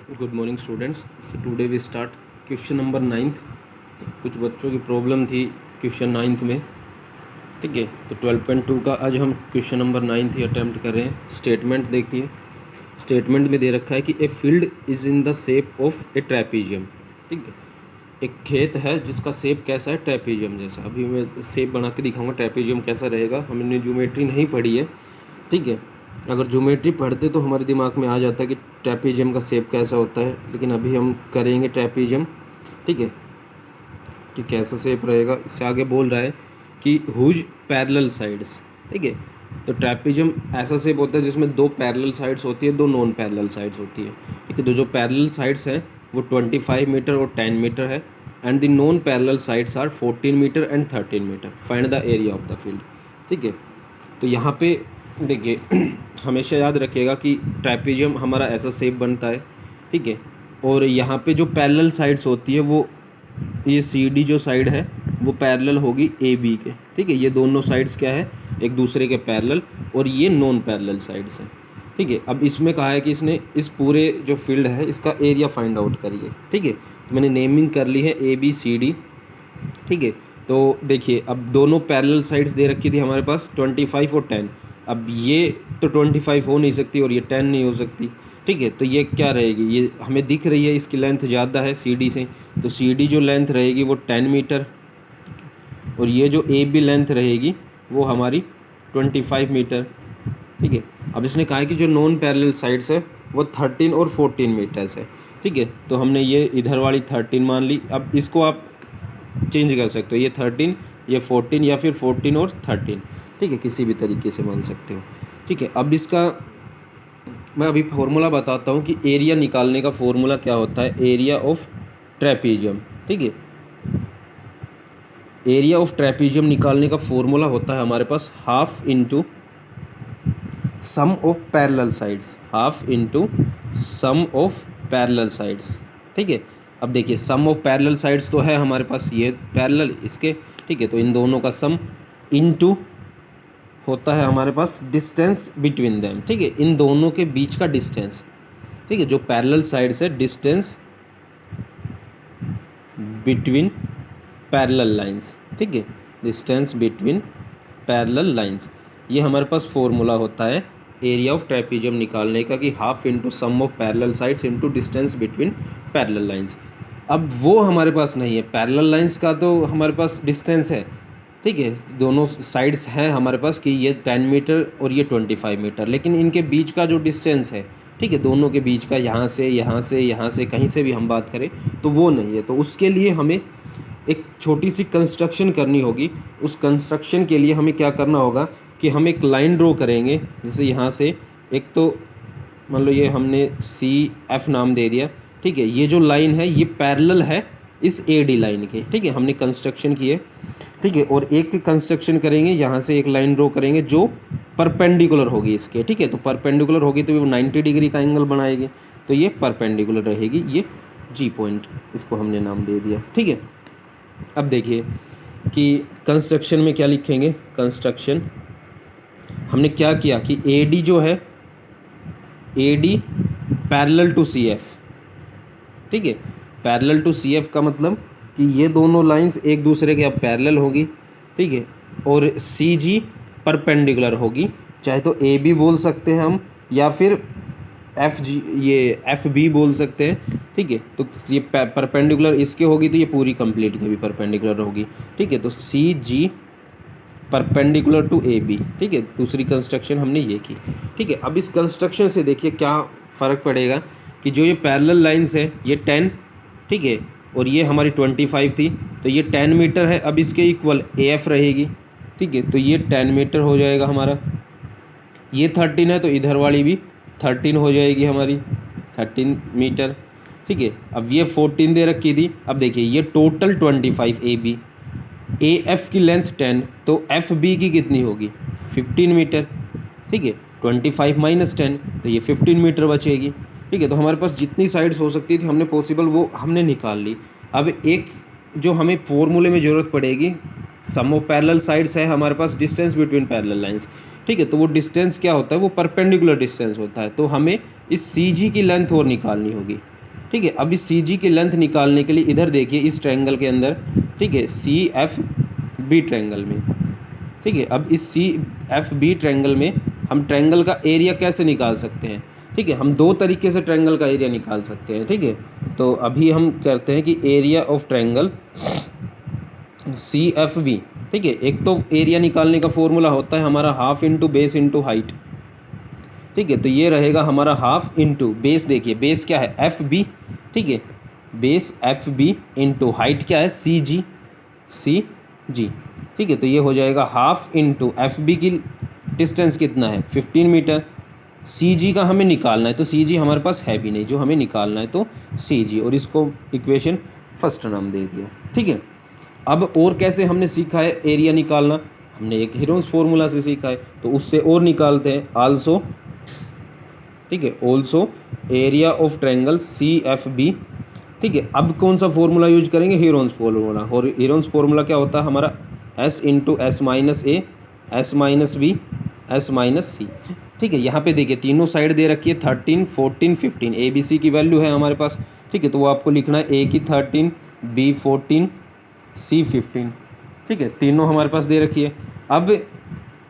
Good morning students. Today we start question number 9th। कुछ बच्चों की प्रॉब्लम थी क्वेश्चन 9th में, ठीक है। तो 12.2 का आज हम क्वेश्चन नंबर 9th ही अटैम्प्ट कर रहे हैं। स्टेटमेंट देखिए, स्टेटमेंट में दे रखा है कि a field is in the shape of A trapezium, ठीक है। एक खेत है जिसका शेप कैसा है, ट्रेपीजियम जैसा। अभी मैं शेप बना के दिखाऊंगा ट्रेपीजियम कैसा रहेगा। हमने ज्योमेट्री नहीं पढ़ी है, ठीक है। अगर ज्योमेट्री पढ़ते तो हमारे दिमाग में आ जाता है कि ट्रेपीजियम का शेप कैसा होता है, लेकिन अभी हम करेंगे ट्रेपीजियम, ठीक है, कि कैसा शेप रहेगा। इससे आगे बोल रहा है कि हुज पैरेलल साइड्स, ठीक है। तो ट्रेपीजियम ऐसा शेप होता है जिसमें दो पैरेलल साइड्स होती है, दो नॉन पैरेलल साइड्स होती है, ठीक है। तो जो पैरेलल साइड्स हैं वो 25 मीटर और 10 मीटर है, and the non parallel sides are 14 meter and 13 meter. Find the area of the field, ठीक है। तो यहाँ पे देखिए हमेशा याद रखिएगा कि ट्रेपीजियम हमारा ऐसा शेप बनता है, ठीक है। और यहाँ पे जो पैरेलल साइड्स होती है वो ये सी डी जो साइड है वो पैरेलल होगी ए बी के, ठीक है। ये दोनों साइड्स क्या है, एक दूसरे के पैरेलल, और ये नॉन पैरेलल साइड्स हैं, ठीक है। अब इसमें कहा है कि इसने इस पूरे जो फील्ड है इसका एरिया फाइंड आउट करिए, ठीक है। तो मैंने नेमिंग कर ली है ए बी सी डी, ठीक है। तो देखिए अब दोनों पैरेलल साइड्स दे रखी थी हमारे पास 25 और 10। अब ये तो 25 हो नहीं सकती और ये 10 नहीं हो सकती, ठीक है। तो ये क्या रहेगी, ये हमें दिख रही है इसकी लेंथ ज़्यादा है सी डी से, तो सी डी जो लेंथ रहेगी वो 10 मीटर, और ये जो ए बी लेंथ रहेगी वो हमारी 25 मीटर, ठीक है। अब इसने कहा है कि जो नॉन पैरेलल साइड्स है वो 13 और 14 मीटर्स है, ठीक है। तो हमने ये इधर वाली 13 मान ली। अब इसको आप चेंज कर सकते हो, ये 13, ये 14, या फिर 14 और 13, ठीक है, किसी भी तरीके से मान सकते हो, ठीक है। अब इसका मैं अभी फार्मूला बताता हूँ कि एरिया निकालने का फार्मूला क्या होता है। एरिया ऑफ ट्रेपीजियम, ठीक है। एरिया ऑफ ट्रेपीजियम निकालने का फार्मूला होता है हमारे पास half into sum of parallel sides, half into sum of parallel sides, ठीक है। अब देखिए सम ऑफ पैरेलल साइड्स तो है हमारे पास ये पैरेलल इसके, ठीक है। तो इन दोनों का सम इनटू होता है हमारे पास डिस्टेंस बिटवीन देम, ठीक है। इन दोनों के बीच का डिस्टेंस, ठीक है, जो पैरेलल साइड्स है, डिस्टेंस बिटवीन पैरेलल लाइंस, ठीक है, डिस्टेंस बिटवीन पैरेलल लाइंस। ये हमारे पास फॉर्मूला होता है एरिया ऑफ ट्रेपीजियम निकालने का कि half into sum of parallel sides into distance between parallel lines. अब वो हमारे पास नहीं है, पैरेलल लाइंस का तो हमारे पास डिस्टेंस है, ठीक है, दोनों साइड्स हैं हमारे पास कि ये 10 मीटर और ये 25 मीटर, लेकिन इनके बीच का जो डिस्टेंस है, ठीक है, दोनों के बीच का यहाँ से यहाँ से यहाँ से कहीं से भी हम बात करें तो वो नहीं है। तो उसके लिए हमें एक छोटी सी कंस्ट्रक्शन करनी होगी। उस कंस्ट्रक्शन के लिए हमें क्या करना होगा कि हम एक लाइन ड्रॉ करेंगे। जैसे यहाँ से एक तो मान लो ये हमने सी एफ नाम दे दिया, ठीक है। ये जो लाइन है ये पैरेलल है इस ए डी लाइन के, ठीक है, हमने कंस्ट्रक्शन किए, ठीक है। और एक कंस्ट्रक्शन करेंगे, यहाँ से एक लाइन ड्रॉ करेंगे जो परपेंडिकुलर होगी इसके, ठीक है। तो परपेंडिकुलर होगी तो वो 90 डिग्री का एंगल बनाएगी, तो ये परपेंडिकुलर रहेगी, ये जी पॉइंट इसको हमने नाम दे दिया, ठीक है। अब देखिए कि कंस्ट्रक्शन में क्या लिखेंगे। कंस्ट्रक्शन हमने क्या किया कि ए डी जो है, A D parallel to C F, ठीक है। पैरेलल टू सी एफ का मतलब कि ये दोनों लाइंस एक दूसरे के अब पैरेलल होगी, ठीक है। और सी जी परपेंडिकुलर होगी, चाहे तो ए बी बोल सकते हैं हम, या फिर एफ जी, ये एफ बी बोल सकते हैं, ठीक है। तो ये परपेंडिकुलर इसके होगी तो ये पूरी कंप्लीट के भी परपेंडिकुलर होगी, ठीक है। तो सी जी परपेंडिकुलर टू ए बी, ठीक है। दूसरी कंस्ट्रक्शन हमने ये की, ठीक है। अब इस कंस्ट्रक्शन से देखिए क्या फ़र्क पड़ेगा कि जो ये पैरेलल लाइंस है ये 10, ठीक है, और ये हमारी 25 थी, तो ये 10 मीटर है। अब इसके इक्वल ए एफ रहेगी, ठीक है। तो ये 10 मीटर हो जाएगा हमारा। ये 13 है तो इधर वाली भी 13 हो जाएगी हमारी, 13 मीटर, ठीक है। अब ये 14 दे रखी थी। अब देखिए ये total 25 A B, A F की लेंथ 10, तो एफ बी की कितनी होगी 15 मीटर, ठीक है। 25 माइनस 10 तो ये 15 मीटर बचेगी, ठीक है। तो हमारे पास जितनी साइड्स हो सकती थी हमने पॉसिबल वो हमने निकाल ली। अब एक जो हमें फॉर्मूले में ज़रूरत पड़ेगी, सम ऑफ पैरेलल साइड्स है हमारे पास, डिस्टेंस बिटवीन पैरेलल लाइंस, ठीक है। तो वो डिस्टेंस क्या होता है, वो परपेंडिकुलर डिस्टेंस होता है। तो हमें इस सी जी की लेंथ और निकालनी होगी, ठीक है। अब इस सी जी की लेंथ निकालने के लिए इधर देखिए इस ट्रायंगल के अंदर, ठीक है, सी एफ बी ट्रायंगल में, ठीक है। अब इस सी एफ बी ट्रायंगल में हम ट्रायंगल का एरिया कैसे निकाल सकते हैं, ठीक है। हम दो तरीके से ट्रायंगल का एरिया निकाल सकते हैं, ठीक है। तो अभी हम करते हैं कि area of triangle C F B, ठीक है। एक तो एरिया निकालने का फॉर्मूला होता है हमारा half into base into height, ठीक है। तो ये रहेगा हमारा हाफ इंटू बेस, देखिए बेस क्या है एफ बी, ठीक है, base F B into height क्या है सी जी, सी जी, ठीक है। तो ये हो जाएगा हाफ इंटू एफ बी की डिस्टेंस कितना है 15 मीटर, सी जी का हमें निकालना है, तो सी जी हमारे पास है भी नहीं, जो हमें निकालना है तो सी जी, और इसको इक्वेशन फर्स्ट नाम दे दिया, ठीक है। अब और कैसे हमने सीखा है एरिया निकालना, हमने एक हीरोन्स फार्मूला से सीखा है, तो उससे और निकालते हैं आल्सो, ठीक है, also area of triangle C F B, ठीक है। अब कौन सा फॉर्मूला यूज करेंगे, हीरोन्स फार्मूला, और हीरोन्स फार्मूला क्या होता है हमारा S into S minus A, S minus B, S minus C, ठीक है। यहाँ पे देखिए तीनों साइड दे रखी है 13 14 15, ए बी सी की वैल्यू है हमारे पास, ठीक है। तो वो आपको लिखना है ए की 13, बी 14, सी 15, ठीक है, तीनों हमारे पास दे रखी है। अब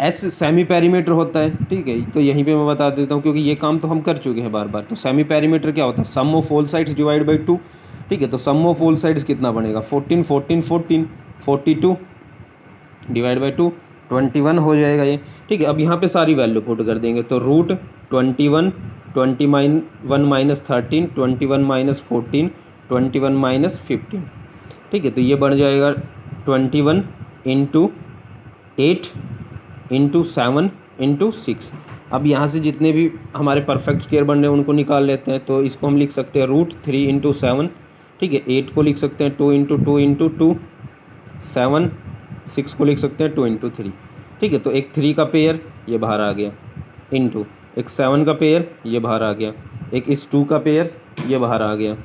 एस सेमी पेरीमीटर होता है, ठीक है। तो यहीं पे मैं बता देता हूँ क्योंकि ये काम तो हम कर चुके हैं बार बार। तो सेमी पेरीमीटर क्या होता है, sum of all sides divide by 2, ठीक है। तो सम ऑफ ऑल साइड्स कितना बनेगा 14 14 14 42 डिवाइड बाई 2 21 हो जाएगा ये, ठीक है। अब यहाँ पे सारी वैल्यू पुट कर देंगे, तो रूट 21 21 माइनस 13 21 माइनस 14 21 माइनस 15, ठीक है। तो ये बन जाएगा 21 इंटू 8 इंटू 7 इंटू 6। अब यहाँ से जितने भी हमारे परफेक्ट स्क्वायर बन रहे हैं उनको निकाल लेते हैं, तो इसको हम लिख सकते हैं रूट 3 इंटू 7, ठीक है। 8 को लिख सकते हैं 2 इंटू 2 इंटू 2, 7 6 को लिख सकते हैं 2 इंटू 3, ठीक है। तो एक 3 का पेयर ये बाहर आ गया, इंटू एक 7 का पेयर ये बाहर आ गया, एक इस 2 का पेयर ये बाहर आ गया,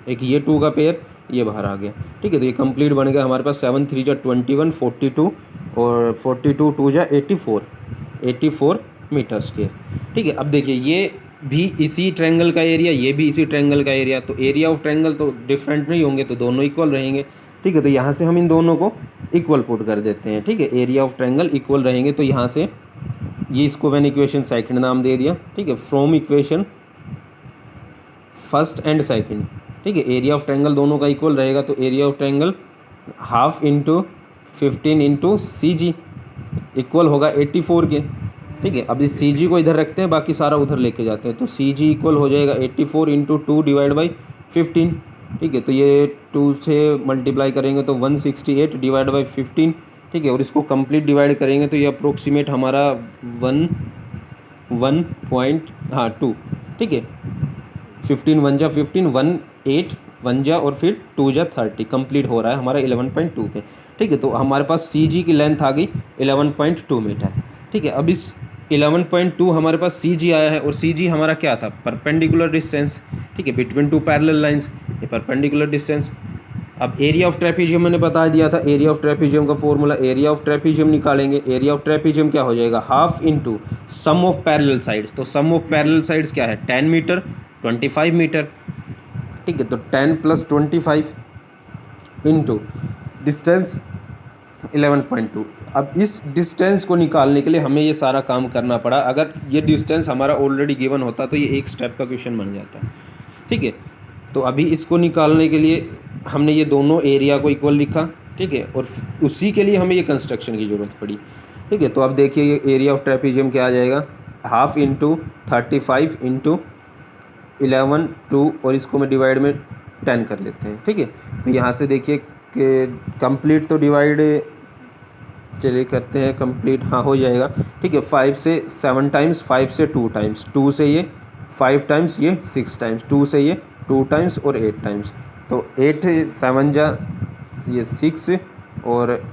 एक ये 2 का पेयर ये बाहर आ गया, ठीक है। तो ये कंप्लीट बन गया हमारे पास 7 3 जा 21 42 और 42 2 जा 84 मीटर स्क्वायर, ठीक है। अब देखिए ये भी इसी ट्रायंगल का एरिया, ये भी इसी ट्रायंगल का एरिया, तो एरिया ऑफ ट्रायंगल तो डिफरेंट नहीं होंगे, तो दोनों इक्वल रहेंगे, ठीक है। तो यहाँ से हम इन दोनों को इक्वल पुट कर देते हैं, ठीक है। एरिया ऑफ ट्रायंगल इक्वल रहेंगे, तो यहाँ से ये इसको मैंने इक्वेशन सेकंड नाम दे दिया, ठीक है, from equation first and second, ठीक है। एरिया ऑफ ट्रायंगल दोनों का इक्वल रहेगा, तो area of triangle half into 15 into C G equal होगा 84 के, ठीक है। अब इस सी जी को इधर रखते हैं, बाकी सारा उधर लेके जाते हैं, तो सी जी इक्वल हो जाएगा 84 इंटू 2 डिवाइड बाई 15, ठीक है। तो ये 2 से मल्टीप्लाई करेंगे तो 168 डिवाइड बाई 15, ठीक है। और इसको कंप्लीट डिवाइड करेंगे तो ये अप्रोक्सीमेट हमारा 1.2, ठीक है। 15 1 जा 15 1 8 1 जा और फिर 2 जा 30, कंप्लीट हो रहा है हमारा 11.2 पे, ठीक है। तो हमारे पास सी जी की लेंथ आ गई 11.2 मीटर, ठीक है। अब इस 11.2 हमारे पास सी जी आया है, और सी जी हमारा क्या था परपेंडिकुलर डिस्टेंस, ठीक है, बिटवीन टू पैरेलल लाइंस, ये परपेंडिकुलर डिस्टेंस। अब एरिया ऑफ ट्रेपीजियम मैंने बता दिया था, एरिया ऑफ ट्रेपीजियम का फॉर्मूला, एरिया ऑफ ट्रेपीजियम निकालेंगे, एरिया ऑफ ट्रेपीजियम क्या हो जाएगा half into sum of parallel sides, तो सम ऑफ पैरेलल साइड्स क्या है 10 मीटर 25 मीटर, ठीक है। तो 10 प्लस 25 इंटू डिस्टेंस 11.2। अब इस डिस्टेंस को निकालने के लिए हमें ये सारा काम करना पड़ा, अगर ये डिस्टेंस हमारा ऑलरेडी गिवन होता तो ये एक स्टेप का क्वेश्चन बन जाता, ठीक है। तो अभी इसको निकालने के लिए हमने ये दोनों एरिया को इक्वल लिखा, ठीक है, और उसी के लिए हमें ये कंस्ट्रक्शन की ज़रूरत पड़ी, ठीक है। तो अब देखिए ये एरिया ऑफ ट्रेपीजियम क्या आ जाएगा हाफ इंटू 35 इंटू 11 2, और इसको मैं डिवाइड में 10 कर लेते हैं, ठीक है। तो यहाँ से देखिए कि कंप्लीट तो डिवाइड चलिए करते हैं कंप्लीट, हाँ हो जाएगा, ठीक है। 5 से 7 टाइम्स, 5 से 2 टाइम्स, 2 से ये 5 टाइम्स, ये 6 टाइम्स, 2 से ये 2 टाइम्स और 8 टाइम्स, तो 8 7 जा ये 6 और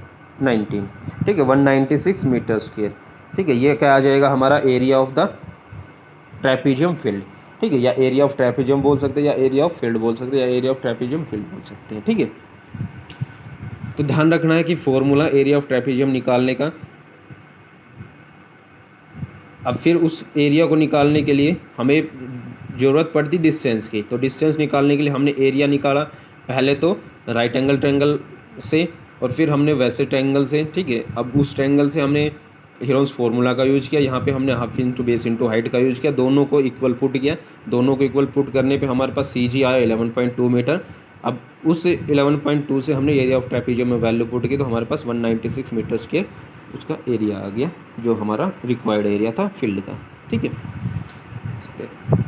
19, ठीक है, 196 मीटर स्क्वायर, ठीक है। ये क्या आ जाएगा हमारा area of the trapezium field, ठीक है, या एरिया ऑफ ट्रेपीजियम बोल सकते हैं, या एरिया ऑफ फील्ड बोल सकते हैं, या एरिया ऑफ ट्रेपीजियम फील्ड बोल सकते हैं, ठीक है। तो ध्यान रखना है कि फॉर्मूला एरिया ऑफ ट्रेपीजियम निकालने का, अब फिर उस एरिया को निकालने के लिए हमें ज़रूरत पड़ती डिस्टेंस की। तो डिस्टेंस निकालने के लिए हमने एरिया निकाला, पहले तो राइट एंगल ट्रायंगल से और फिर हमने वैसे ट्रायंगल से, ठीक है। अब उस ट्रायंगल से हमने हीरोन्स फार्मूला का यूज़ किया, यहाँ पे हमने half into base into height का यूज़ किया, दोनों को इक्वल पुट किया। दोनों को इक्वल पुट करने पे हमारे पास सी जी आया 11.2 मीटर। अब उस 11.2 से हमने एरिया ऑफ ट्रेपीजियम में वैल्यू पुट की, तो हमारे पास 196 मीटर स्क्वायर उसका एरिया आ गया, जो हमारा रिक्वायर्ड एरिया था फील्ड का, ठीक है।